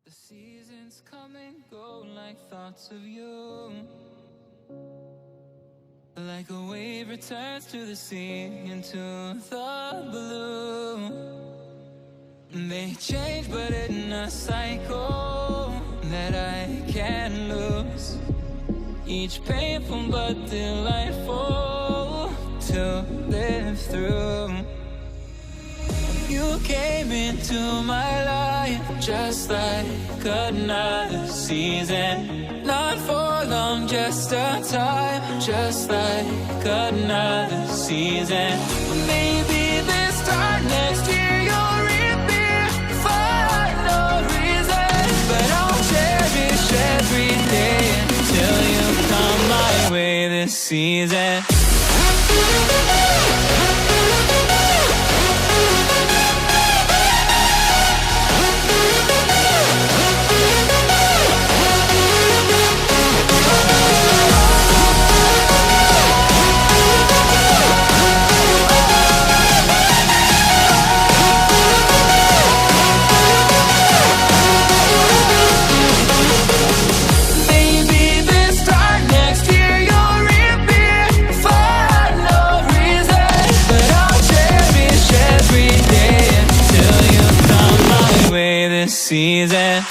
The seasons come and go like thoughts of you. Like a wave returns to the sea into the blue. They change but in a cycle that I can't lose. Each painful but delightful to live through. You came into my life just like another season. Not for long, just a time, just like another season. Maybe this time next year you'll reappear for no reason. But I'll cherish every day until you come my way this season. Season.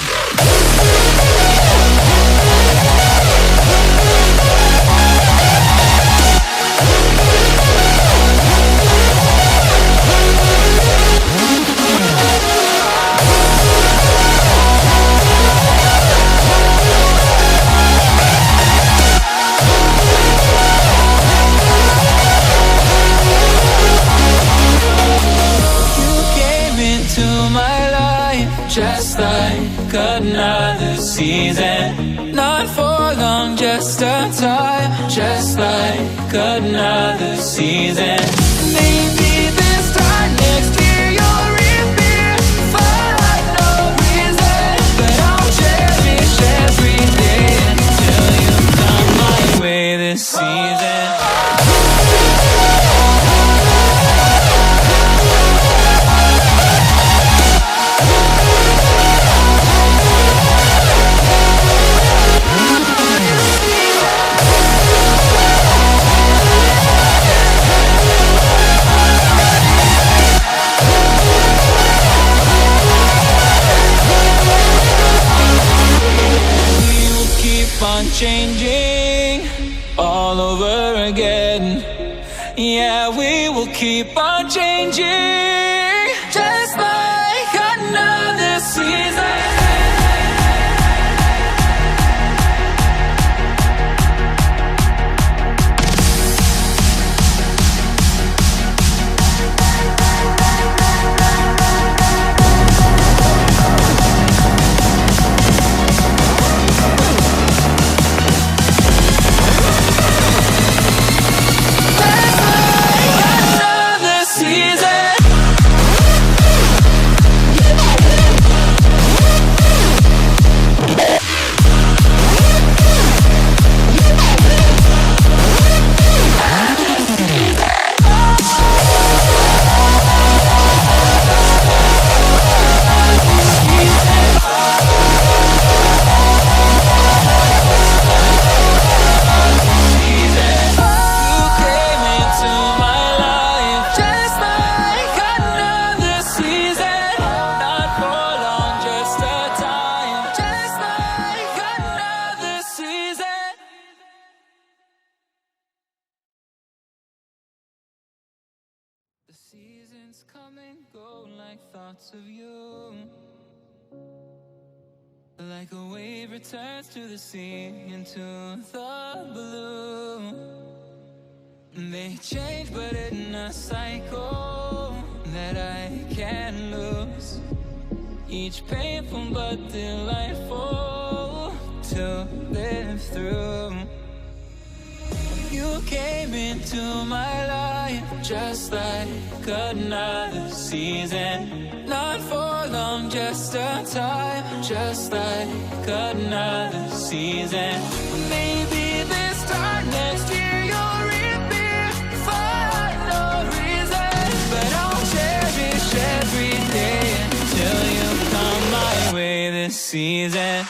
Just like another season. Not for long, just a time. Just like another season. Maybe this time next year you'll reappear for no reason. But I'll cherish every day until you come my way this season. Changing all over again. Yeah, we will keep on changing, just like another season. The seasons come and go like thoughts of you. Like a wave returns to the sea into the blue. They change but in a cycle that I can't lose. Each painful but delightful to live through. You came into my life just like another season. Not for long, just a time, just like another season. Maybe this time next year you'll reappear for no reason. But I'll cherish every day until you come my way this this season.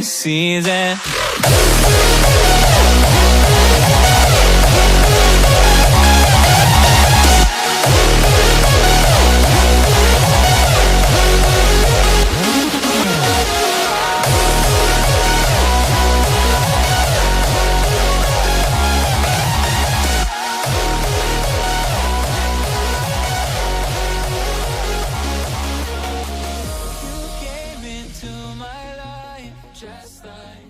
Season. You came into my life just like